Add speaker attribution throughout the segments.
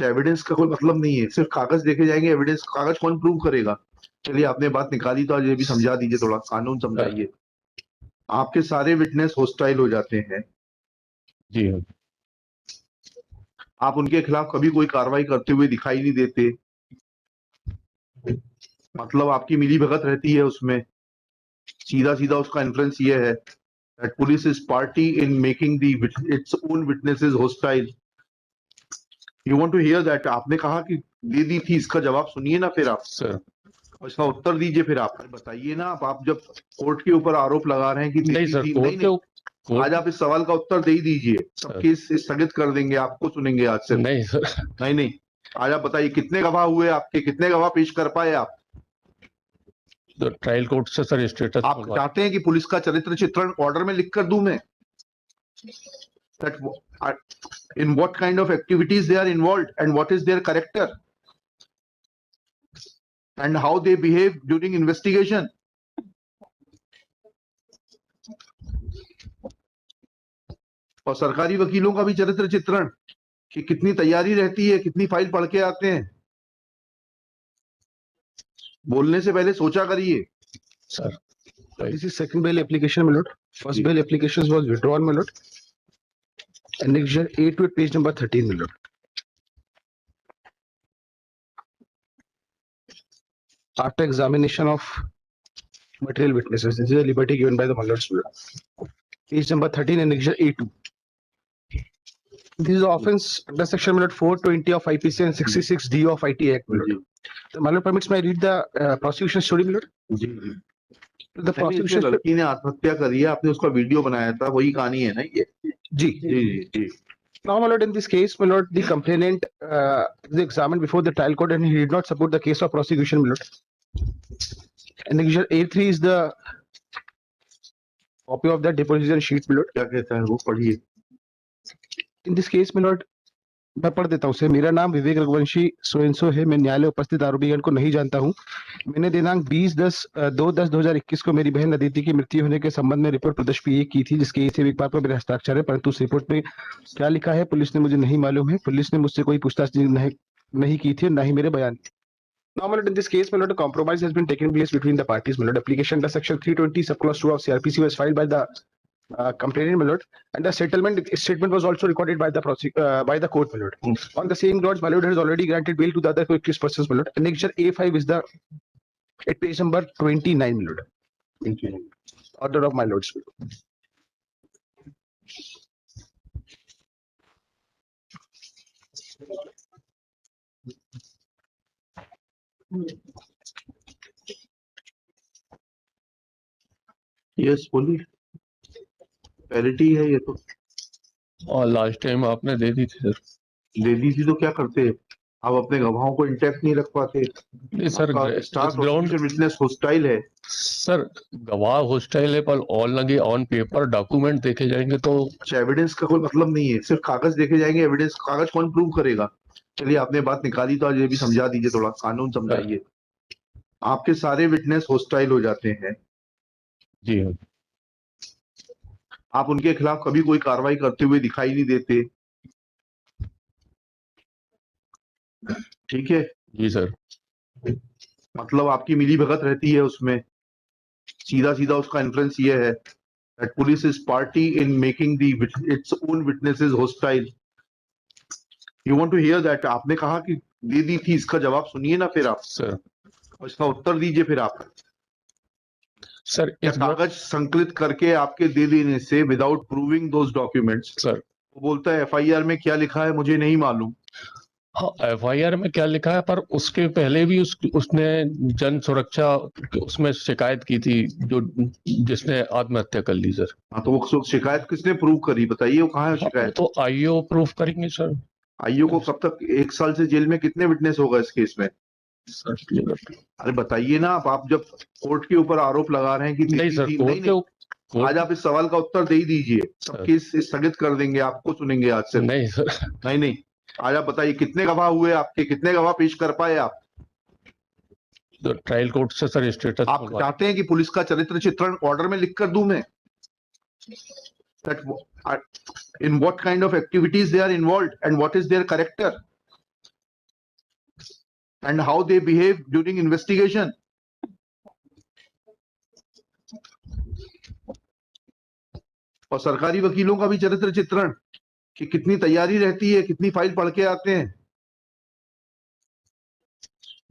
Speaker 1: Evidence का कोई मतलब नहीं है, सिर्फ कागज देखे जाएंगे, एविडेंस कागज कौन प्रूव करेगा? चलिए आपने बात निकाली तो आज ये भी समझा दीजिए, थोड़ा कानून समझाइए। आपके सारे विटनेस हॉस्टाइल हो जाते हैं
Speaker 2: जी,
Speaker 1: आप उनके खिलाफ कभी कोई कार्रवाई करते हुए दिखाई नहीं देते, मतलब आपकी मिली भगत रहती है उसमें। सीधा सीधा उसका इन्फ्लुएंस ये है that police is party in making its own witnesses hostile. You want to hear that? आपने कहा कि दे दी थी, इसका जवाब सुनिए ना फिर आप
Speaker 2: सर।
Speaker 1: और इसका उत्तर दीजिए फिर आप बताइए ना। आप जब कोर्ट के ऊपर आरोप लगा रहे हैं कि
Speaker 2: नहीं सर, कोर्ट
Speaker 1: आज आप इस सवाल का उत्तर दे ही दीजिए, सब केस स्थगित कर देंगे, आपको सुनेंगे आज से।
Speaker 2: नहीं सर,
Speaker 1: नहीं, आज आप बताइए कितने गवाह हुए आपके, कितने गवाह पेश कर पाए आप?
Speaker 2: तो ट्रायल कोर्ट से सर स्टेटस
Speaker 1: आप चाहते हैं कि पुलिस का चरित्र चित्रण ऑर्डर में लिख कर दूं मैं, that in what kind of activities they are involved and what is their character and how they behave during investigation? और सरकारी वकीलों का भी चरित्र चित्रण कि कितनी तैयारी रहती है, कितनी फाइल पढ़ के आते हैं। बोलने से पहले सोचा करिए
Speaker 2: sir.
Speaker 3: This is second bail application, my lord. First bail application was withdrawn, my lord. Annexure A to page number 13, my lord. After examination of material witnesses, this is a liberty given by the my lords, my lord. Page number 13, annexure A2. This is offense under section my lord 420 of IPC and 66D of IT Act, my lord. The my lord permits me to read the prosecution story, my lord.
Speaker 1: जी
Speaker 3: The prosecution
Speaker 1: लड़की ने आत्महत्या करी है, आपने उसका video बनाया था, वही कहानी है ना ये?
Speaker 3: जी
Speaker 1: जी जी जी।
Speaker 3: Now, my lord, in this case, my lord, the complainant is examined before the trial court and he did not support the case of prosecution, my lord. Annexure A3 is the copy of the deposition sheet, my lord.
Speaker 1: क्या कहता है वो, पढ़िए।
Speaker 3: In this case, my lord, मैं पढ़ देता हूँ उसे। मेरा नाम विवेक रघुवंशी सोएंसो है। मैं न्यायालय उपस्थित आरोपीगण को नहीं जानता हूँ। मैंने दिनांक 2/10/2021 को मेरी बहन अदिति की मृत्यु होने के संबंध में रिपोर्ट प्रदर्शन की थी, जिसके एक एक बार पर मेरा हस्ताक्षर है, परंतु उस रिपोर्ट में क्या लिखा है पुलिस ने मुझे नहीं मालूम है। पुलिस ने मुझसे कोई पूछताछ नहीं की थी, न ही मेरे बयान। Now, my lord, in this case, my lord, a compromise has been taken place between the parties. My lord, application under section 320 subclause 2 of CRPC was filed by the complainant, my lord, and the settlement statement was also recorded by the court, my lord. On the same grounds, my lord has already granted bail to the other accused persons, my lord. Annexure A5 is the at page number 29, my lord.
Speaker 1: Thank you.
Speaker 3: Order of my lords.
Speaker 1: Yes बोलिए। Parity है ये तो।
Speaker 2: और last time आपने दे दी थी sir.
Speaker 1: दे दी थी तो क्या करते? आप अपने गवाहों को इंटैक्ट नहीं रख पाते।
Speaker 2: नहीं सर,
Speaker 1: ग्राउंड विटनेस हॉस्टाइल है
Speaker 2: सर। गवाह हॉस्टाइल है, पर ऑन पेपर डॉक्यूमेंट देखे जाएंगे तो
Speaker 1: एविडेंस का कोई मतलब नहीं है, सिर्फ कागज देखे जाएंगे, एविडेंस कागज कौन प्रूव करेगा? चलिए आपने बात निकाली तो आज ये भी समझा दीजिए, थोड़ा कानून समझाइए। आपके सारे विटनेस हॉस्टाइल हो जाते हैं
Speaker 2: जी,
Speaker 1: आप उनके खिलाफ कभी कोई कार्रवाई करते हुए दिखाई नहीं देते, ठीक है?
Speaker 2: जी सर।
Speaker 1: मतलब आपकी मिली भगत रहती है उसमें। सीधा सीधा उसका इन्फ्लुएंस ये है that police is party in making its own witnesses hostile. You want to hear that? आपने कहा कि दे दी थी, इसका जवाब सुनिए ना फिर आप
Speaker 2: सर।
Speaker 1: और इसका उत्तर दीजिए फिर आप।
Speaker 2: सर इस
Speaker 1: कागज संकलित करके आपके दे देने से without proving those documents,
Speaker 2: sir,
Speaker 1: वो बोलता है एफआईआर में क्या लिखा है मुझे नहीं मालूम।
Speaker 2: हाँ, एफआईआर में क्या लिखा है, पर उसके पहले भी उसने जन सुरक्षा उसमें शिकायत की थी, जो जिसने आत्महत्या कर ली सर।
Speaker 1: हाँ तो वो शिकायत किसने प्रूव करी बताइए, वो कहाँ है शिकायत?
Speaker 2: तो आईओ प्रूफ करेंगे सर।
Speaker 1: आईओ को कब तक, 1 साल से जेल में कितने विटनेस होगा इस केस में? अरे बताइए ना। आप जब कोर्ट के ऊपर आरोप लगा रहे हैं कि
Speaker 2: नहीं सर,
Speaker 1: नहीं, आज आप इस सवाल का उत्तर दे ही दीजिए, सब केस स्थगित कर देंगे, आपको सुनेंगे आज से।
Speaker 2: नहीं सर,
Speaker 1: नहीं, आज आप बताइए कितने गवाह हुए आपके, कितने गवाह पेश कर पाए आप?
Speaker 2: तो ट्रायल कोर्ट से सर स्टेटस
Speaker 1: आप चाहते हैं कि पुलिस का चरित्र चित्रण ऑर्डर में लिख कर दूं मैं, that in what kind of activities they are involved and what is their character and how they behave during investigation. और सरकारी वकीलों का भी चरित्र चित्रण कि कितनी तैयारी रहती है, कितनी फाइल पढ़ के आते हैं।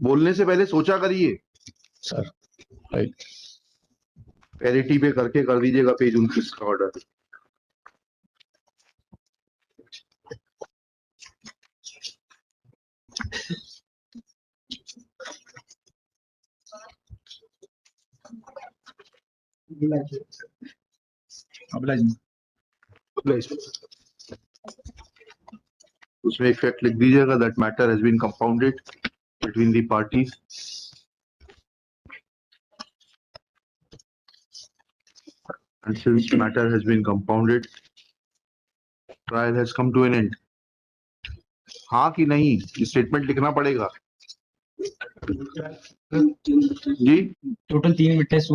Speaker 1: बोलने से पहले सोचा करिए।
Speaker 2: Sir right.
Speaker 1: पैरिटी पे करके कर दीजिएगा पेज 29 का ऑर्डर। उसमें एक फैक्ट लिख दीजिएगा that matter has been compounded between the parties. And since matter has been compounded, trial has come to an end. हाँ कि नहीं, स्टेटमेंट लिखना पड़ेगा जी।
Speaker 4: टोटल 3 विटनेस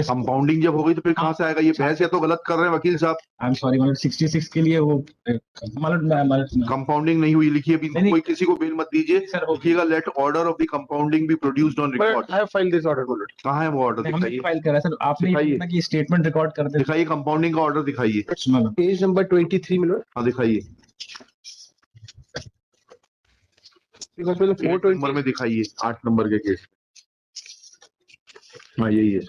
Speaker 1: कंपाउंडिंग जब हो गई तो फिर कहाँ से आएगा ये बहस? या तो गलत कर रहे हैं वकील साहब।
Speaker 4: आई एम सॉरी मतलब 66 के लिए वो
Speaker 1: कंपाउंडिंग नहीं हुई लिखी अभी।
Speaker 4: नहीं,
Speaker 1: कोई किसी को बेल मत दीजिए।
Speaker 4: सर
Speaker 1: लिखिएगा let order of the compounding be produced on record.
Speaker 3: I have filed this order, my lord.
Speaker 1: कहाँ है वो ऑर्डर?
Speaker 4: हमने
Speaker 1: दिखाइए,
Speaker 4: फाइल करा सर, आपने ये
Speaker 1: दिखाइए।
Speaker 4: बोला कि स्टेटमेंट रिकॉर्ड कर दे।
Speaker 1: दिखाइए कंपाउंडिंग का ऑर्डर दिखाइए।
Speaker 3: Page number 23, my lord.
Speaker 1: हाँ दिखाइए,
Speaker 3: Because my lord, 420
Speaker 1: नंबर में दिखाइए, 8 नंबर के केस। हाँ यही है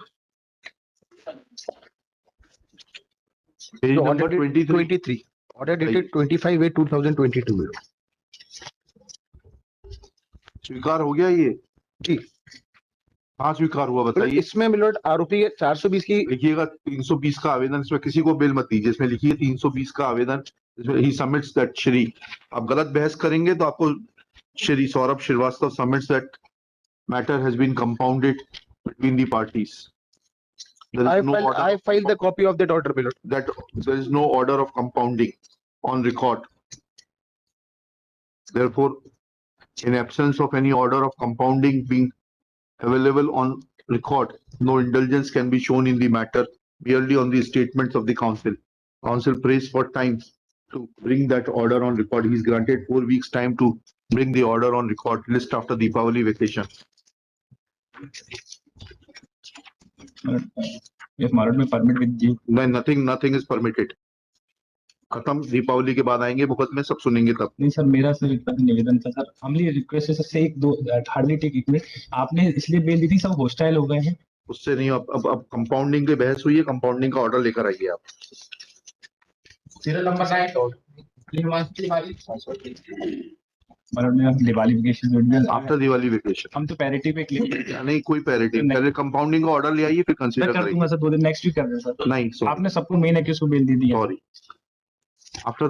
Speaker 1: page
Speaker 3: So,
Speaker 1: number
Speaker 3: order dated 23. Order dated 25/8/2022, my lord.
Speaker 1: स्वीकार हो गया ये?
Speaker 3: जी।
Speaker 1: हाँ स्वीकार हुआ,
Speaker 3: तो
Speaker 1: बताइए।
Speaker 3: इसमें my lord आरोपी के 420 की
Speaker 1: लिखिएगा 320 का आवेदन। इसमें किसी को बेल मत दीजिए, इसमें लिखिए 320 का आवेदन। इसमें ही सबमिट्स दैट श्री, आप गलत बहस करेंगे तो आपको Shri Saurabh Srivastava submits that matter has been compounded between the parties. There is no order
Speaker 3: I filed the copy of that order, my lord.
Speaker 1: that there is no order of compounding on record. Therefore, in absence of any order of compounding being available on record, no indulgence can be shown in the matter, merely on the statements of the counsel. Counsel prays for time to bring that order on record. He is granted 4 weeks time to bring the order on record, list after Deepavali vacation.
Speaker 4: If my lord may permit with you,
Speaker 1: No, nothing is permitted. खत्म, दीपावली के बाद आएंगे मुकदमे, सब सुनेंगे तब।
Speaker 4: नहीं sir मेरा सर इतना निवेदन था सर, हमली रिक्वेस्ट है सर से एक दो हार्डली टेक एक मिनट, आपने इसलिए बेल दी थी सब हॉस्टाइल हो गए हैं।
Speaker 1: उससे नहीं, अब कंपाउंडिंग की बहस हुई है, कंपाउंडिंग का ऑर्डर लेकर आइए आप।
Speaker 4: सीरियल नंबर 9 मतलब मेरा Diwali vacation
Speaker 1: after Diwali vacation.
Speaker 4: हम तो पैरिटी पे क्लिक
Speaker 1: नहीं कोई पैरिटी, पहले कंपाउंडिंग का ऑर्डर ले आइए फिर
Speaker 4: मैं
Speaker 1: कंसीडर
Speaker 4: कर
Speaker 1: करेंगे।
Speaker 4: दूंगा सर 2 दिन नेक्स्ट वीक कर दें सर।
Speaker 1: नहीं
Speaker 4: आपने सबको मेन एक्यूज को बेल दे दी है।
Speaker 1: Sorry, after